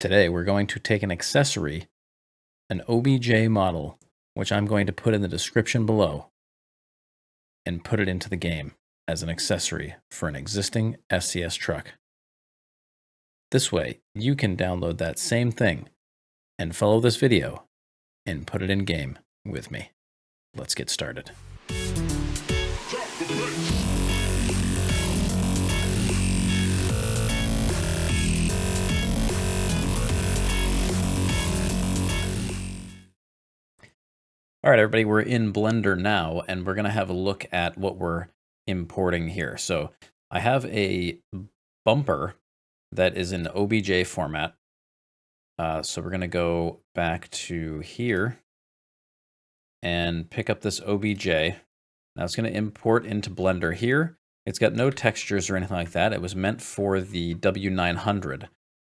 Today we're going to take an accessory, an OBJ model, which I'm going to put in the description below, and put it into the game as an accessory for an existing SCS truck. This way, you can download that same thing and follow this video and put it in game with me. Let's get started. All right, everybody, we're in Blender now, and we're going to have a look at what we're importing here. So I have a bumper that is in OBJ format. So we're going to go back to here and pick up this OBJ. Now it's going to import into Blender here. It's got no textures or anything like that. It was meant for the W900.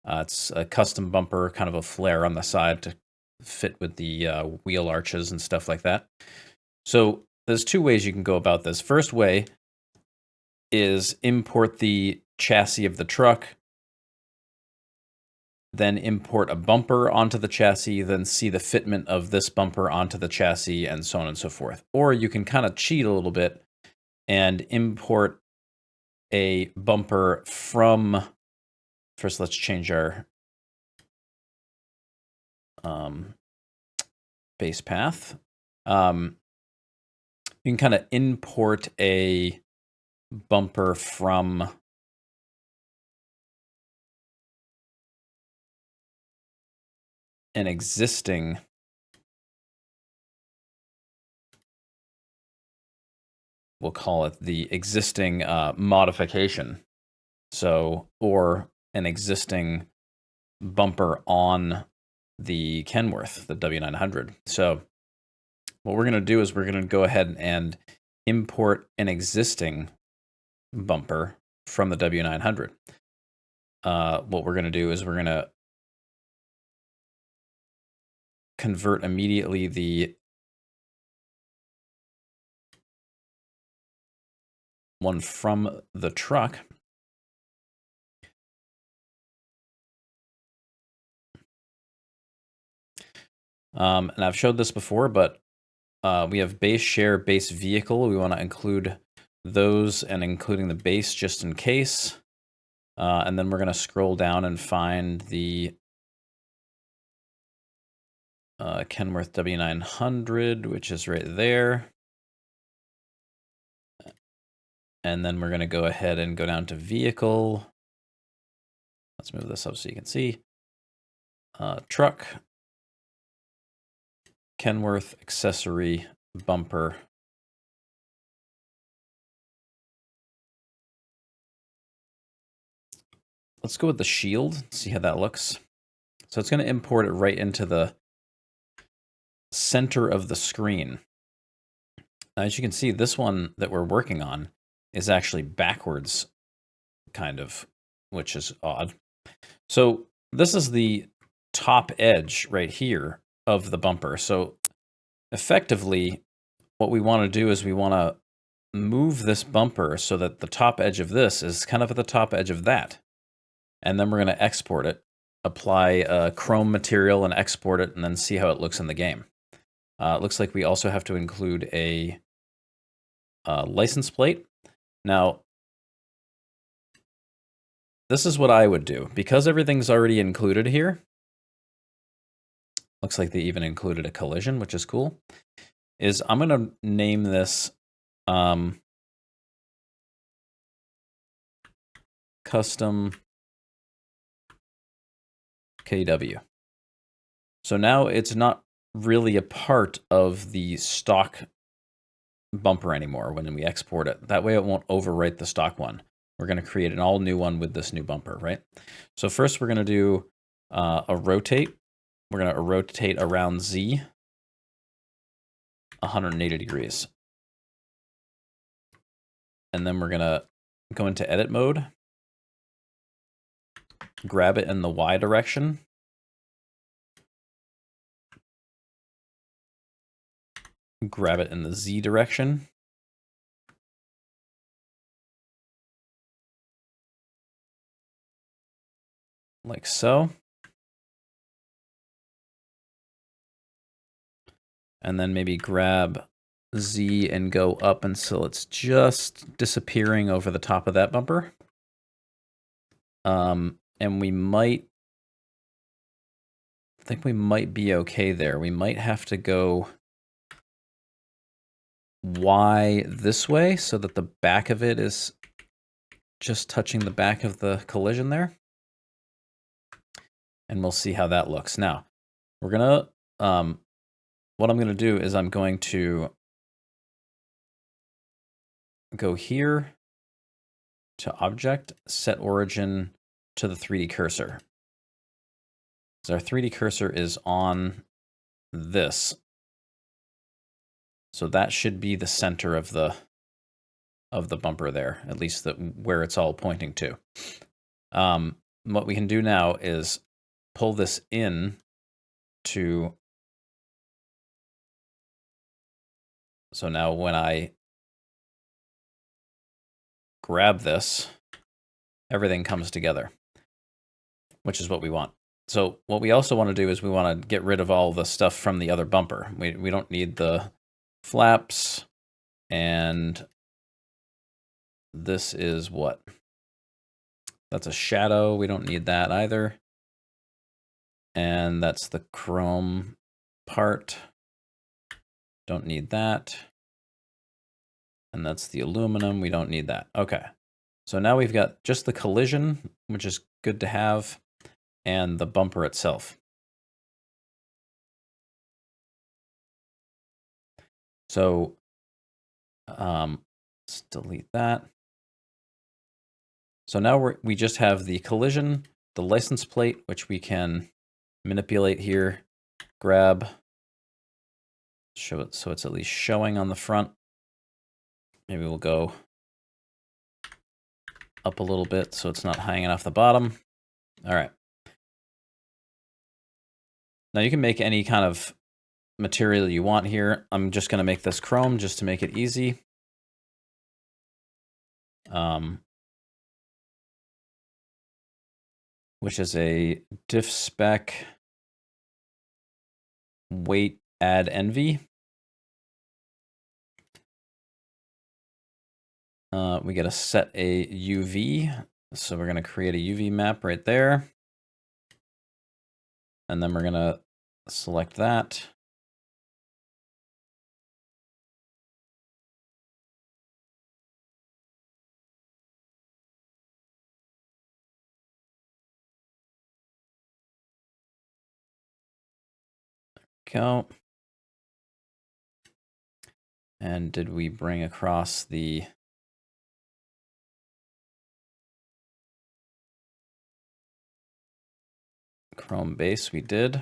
It's a custom bumper, kind of a flare on the side to fit with the wheel arches and stuff like that. So there's two ways you can go about this. First way is import the chassis of the truck, then import a bumper onto the chassis, then see the fitment of this bumper onto the chassis, and so on and so forth. Or you can kind of cheat a little bit and import a bumper from, first let's change our base path. You can kind of import a bumper from an existing we'll call it the existing modification. So, or an existing bumper on the Kenworth, the W900. So what we're going to do is we're going to go ahead and import an existing bumper from the W900. What we're going to do is we're going to convert immediately the one from the truck. And I've showed this before, but we have base share, base vehicle. We want to include those and including the base just in case. And then we're going to scroll down and find the Kenworth W900, which is right there. And then we're going to go ahead and go down to vehicle. Let's move this up so you can see. Truck, Kenworth accessory bumper. Let's go with the shield, see how that looks. So it's going to import it right into the center of the screen. As you can see, this one that we're working on is actually backwards, kind of, which is odd. So this is the top edge right here of the bumper. So effectively, what we want to do is we want to move this bumper so that the top edge of this is kind of at the top edge of that. And then we're going to export it, apply a chrome material and export it, and then see how it looks in the game. It looks like we also have to include a license plate. Now, this is what I would do. Because everything's already included here, looks like they even included a collision, which is cool, is I'm going to name this custom KW. So now it's not really a part of the stock bumper anymore when we export it. That way it won't overwrite the stock one. We're going to create an all new one with this new bumper, right? So first we're going to do a rotate. We're going to rotate around Z 180 degrees. And then we're going to go into edit mode, grab it in the Y direction, grab it in the Z direction, like so. and then maybe grab Z and go up until it's just disappearing over the top of that bumper. And we might, I think we might be okay there. We might have to go Y this way so that the back of it is just touching the back of the collision there. And we'll see how that looks. Now, we're gonna, what I'm gonna do is I'm going to go here to Object, Set Origin to the 3D cursor. So our 3D cursor is on this. So that should be the center of the bumper there, at least where it's all pointing to. What we can do now is pull this in to, so now when I grab this, everything comes together, which is what we want. So what we also want to do is we want to get rid of all the stuff from the other bumper. We don't need the flaps, and this is what? That's a shadow. We don't need that either. And that's the chrome part. Don't need that. And that's the aluminum. We don't need that. Okay. So now we've got just the collision, which is good to have, and the bumper itself. So let's delete that. So now we just have the collision, the license plate, which we can manipulate here, grab, show it so it's at least showing on the front. Maybe we'll go up a little bit so it's not hanging off the bottom. All right. Now you can make any kind of material you want here. I'm just going to make this chrome just to make it easy. Which is a diff spec weight add envy. We got to set a UV. So we're going to create a UV map right there. And then we're going to select that. Go. And did we bring across the chrome base? We did.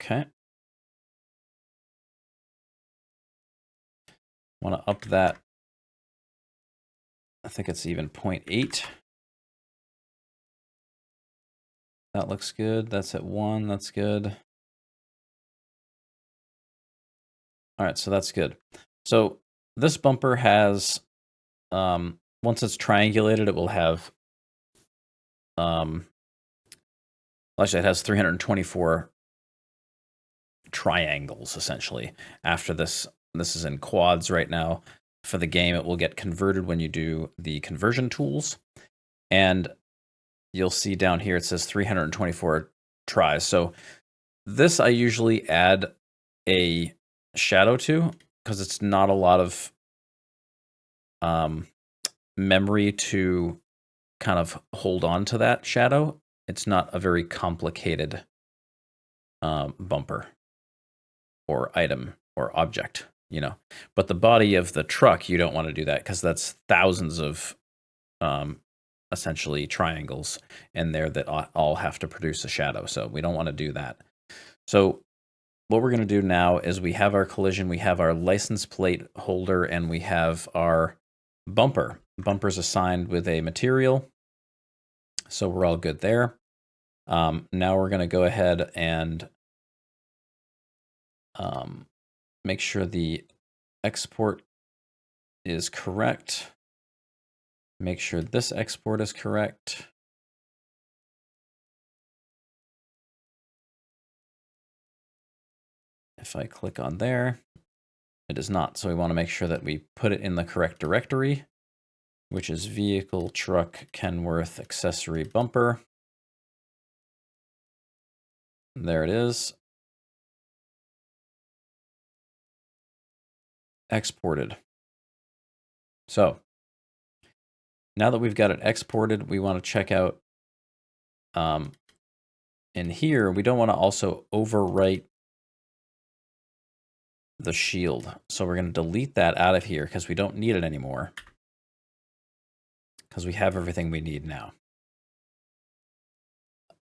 Okay. Want to up that. I think it's even 0.8. That looks good. That's at 1. That's good. All right, so that's good. So this bumper has, once it's triangulated, it will have, actually it has 324 triangles, essentially. After this is in quads right now. For the game, it will get converted when you do the conversion tools. And you'll see down here, it says 324 tries. So this I usually add a shadow to, because it's not a lot of memory to kind of hold on to that shadow. It's not a very complicated bumper or item or object, you know. But the body of the truck, you don't want to do that, because that's thousands of essentially triangles in there that all have to produce a shadow. So we don't want to do that. So what we're going to do now is we have our collision, we have our license plate holder, and we have our bumper. Bumper's assigned with a material, so we're all good there. Now we're going to go ahead and make sure the export is correct. Make sure this export is correct. If I click on there, it is not. So we want to make sure that we put it in the correct directory, which is vehicle, truck, Kenworth, accessory, bumper. There it is. Exported. So now that we've got it exported, we want to check out in here, we don't want to also overwrite the shield. So we're going to delete that out of here because we don't need it anymore, because we have everything we need now.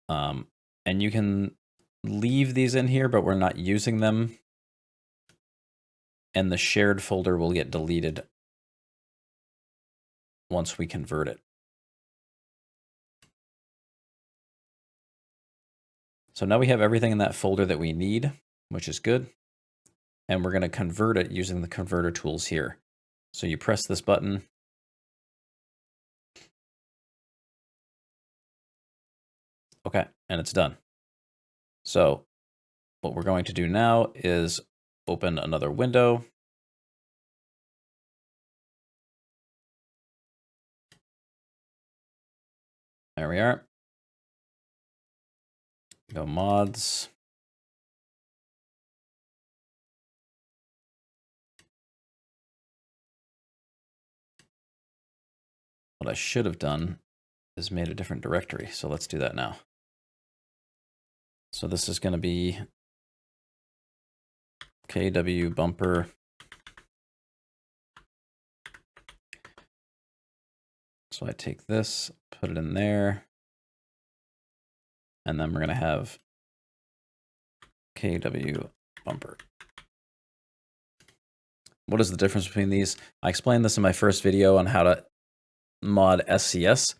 And you can leave these in here, but we're not using them. And the shared folder will get deleted once we convert it. So now we have everything in that folder that we need, which is good. And we're going to convert it using the converter tools here. So you press this button. Okay, and it's done. So what we're going to do now is open another window. There we are. Go mods. What I should have done is made a different directory. So let's do that now. So this is going to be KW bumper. So I take this, put it in there, and then we're going to have KW bumper. What is the difference between these? I explained this in my first video on how to mod SCS.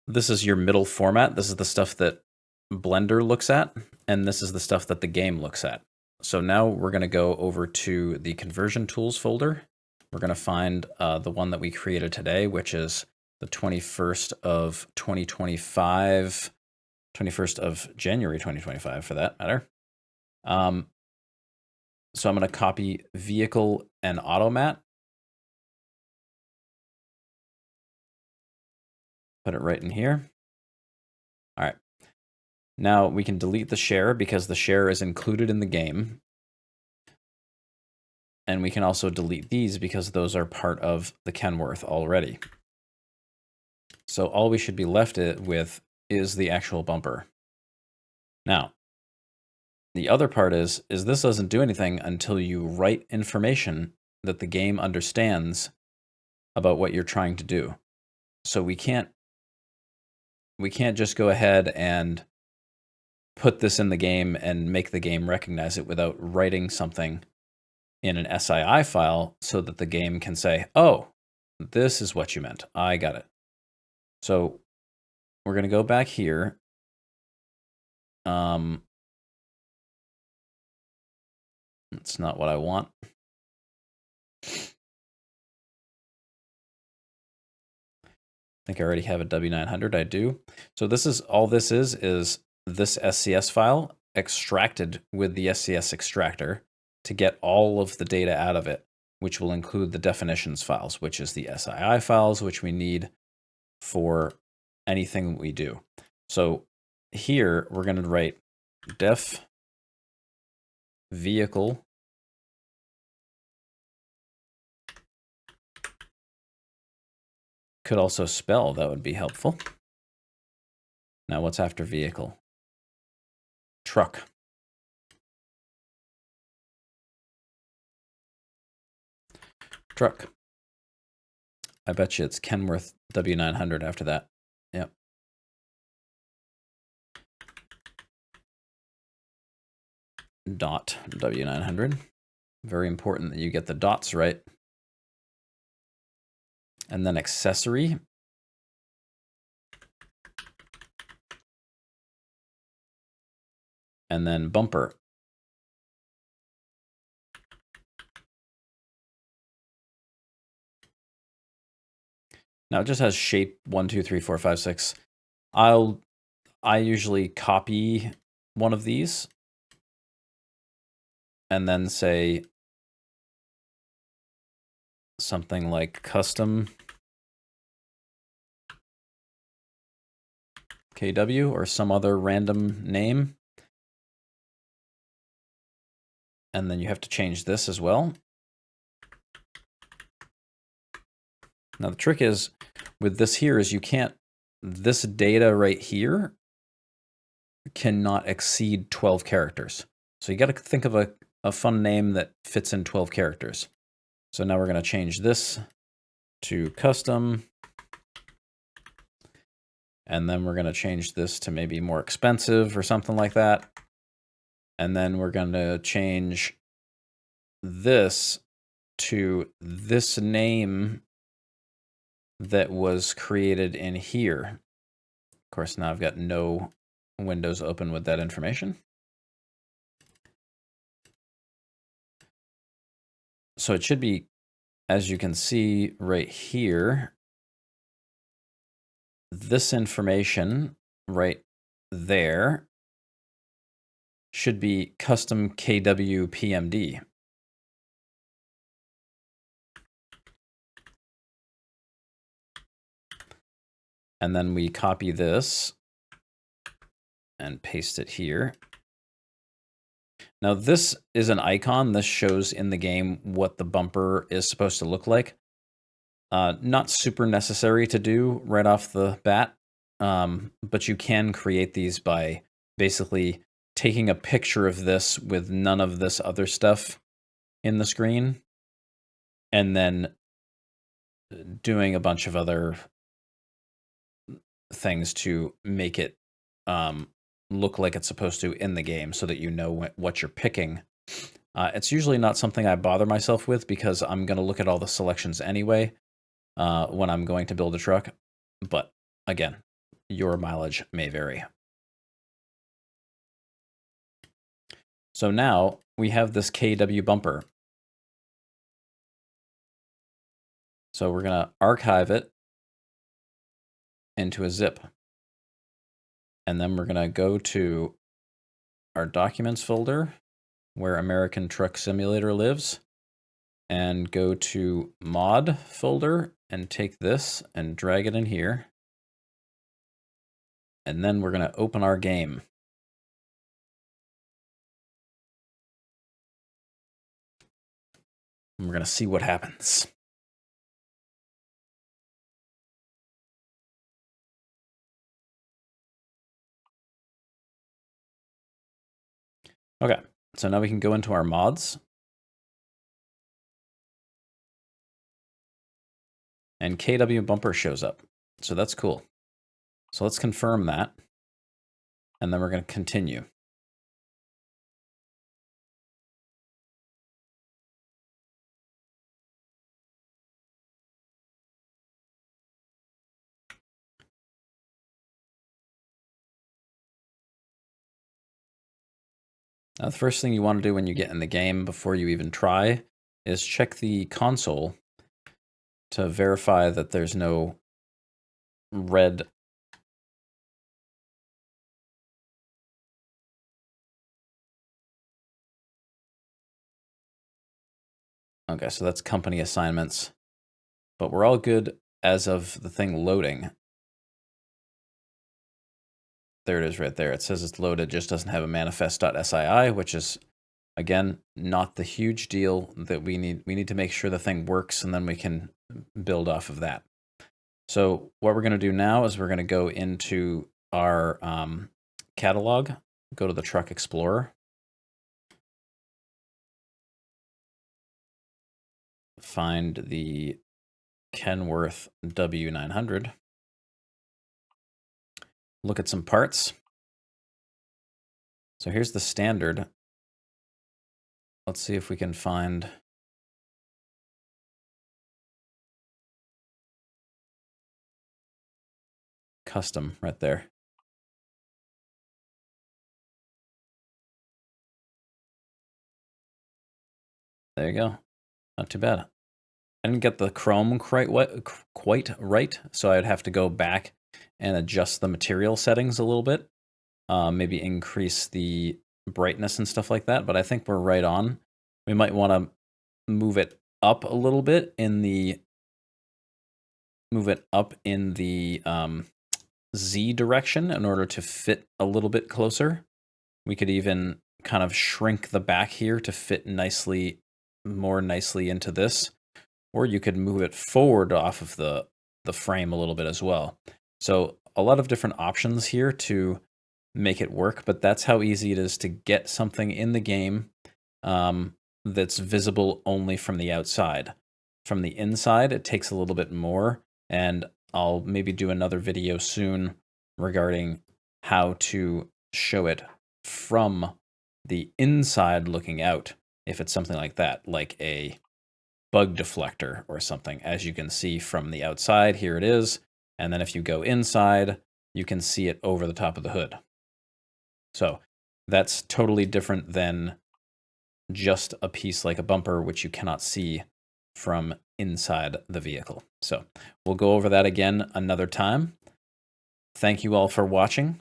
This is your middle format. This is the stuff that Blender looks at, and this is the stuff that the game looks at. So now we're going to go over to the conversion tools folder. We're going to find the one that we created today, which is the 21st of 2025, 21st of January 2025 for that matter. So I'm going to copy vehicle and automat. Put it right in here. All right. Now we can delete the share because the share is included in the game. And we can also delete these because those are part of the Kenworth already. So all we should be left with is the actual bumper. Now, the other part is this doesn't do anything until you write information that the game understands about what you're trying to do. So we can't just go ahead and put this in the game and make the game recognize it without writing something in an SII file so that the game can say, oh, this is what you meant. I got it. So we're going to go back here. It's not what I want. I think I already have a W900. I do. So this is all this is this SCS file extracted with the SCS extractor to get all of the data out of it, which will include the definitions files, which is the SII files, which we need for anything we do. So here we're going to write def vehicle could also spell, that would be helpful. Now what's after vehicle? Truck. Truck. I bet you it's Kenworth W900 after that. Yep. Dot W900. Very important that you get the dots right. And then accessory. And then bumper. Now it just has shape 1, 2, 3, 4, 5, 6. I usually copy one of these and then say something like custom KW or some other random name. And then you have to change this as well. Now the trick is with this here is you can't, this data right here cannot exceed 12 characters. So you got to think of a fun name that fits in 12 characters. So now we're going to change this to custom. And then we're going to change this to maybe more expensive or something like that. And then we're going to change this to this name that was created in here. Of course, now I've got no windows open with that information. So it should be, as you can see right here, this information right there should be custom KW PMD. And then we copy this and paste it here. Now this is an icon. This shows in the game what the bumper is supposed to look like. Not super necessary to do right off the bat, but you can create these by basically taking a picture of this with none of this other stuff in the screen, and then doing a bunch of other things to make it look like it's supposed to in the game so that you know what you're picking. It's usually not something I bother myself with because I'm going to look at all the selections anyway when I'm going to build a truck. But again, your mileage may vary. So now we have this KW bumper. So we're going to archive it into a zip. And then we're going to go to our documents folder where American Truck Simulator lives and go to mod folder and take this and drag it in here. And then we're going to open our game. And we're going to see what happens. Okay, so now we can go into our mods. And KW bumper shows up. So that's cool. So let's confirm that. And then we're going to continue. Now, the first thing you want to do when you get in the game before you even try is check the console to verify that there's no red Okay, so that's company assignments, but we're all good as of the thing loading. There it is right there. It says it's loaded, just doesn't have a manifest.sii, which is, again, not the huge deal that we need. We need to make sure the thing works, and then we can build off of that. So what we're going to do now is we're going to go into our catalog, go to the Truck Explorer, find the Kenworth W900, look at some parts. So here's the standard. Let's see if we can find custom right there. There you go. Not too bad. I didn't get the chrome quite right, so I'd have to go back and adjust the material settings a little bit. maybe increase the brightness and stuff like that, but I think we're right on. We might want to move it up a little bit in the Z direction in order to fit a little bit closer. We could even kind of shrink the back here to fit more nicely into this, or you could move it forward off of the frame a little bit as well. So a lot of different options here to make it work, but that's how easy it is to get something in the game that's visible only from the outside. From the inside, it takes a little bit more, and I'll maybe do another video soon regarding how to show it from the inside looking out, if it's something like that, like a bug deflector or something. As you can see from the outside, here it is, and then if you go inside, you can see it over the top of the hood. So that's totally different than just a piece like a bumper, which you cannot see from inside the vehicle. So we'll go over that again another time. Thank you all for watching.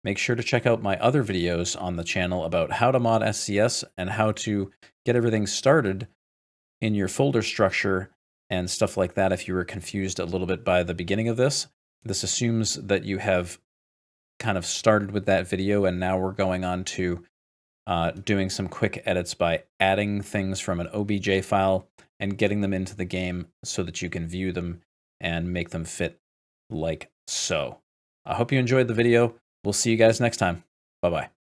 Make sure to check out my other videos on the channel about how to mod SCS and how to get everything started in your folder structure and stuff like that. If you were confused a little bit by the beginning of this, this assumes that you have kind of started with that video, and now we're going on to doing some quick edits by adding things from an OBJ file and getting them into the game so that you can view them and make them fit like so. I hope you enjoyed the video. We'll see you guys next time. Bye-bye.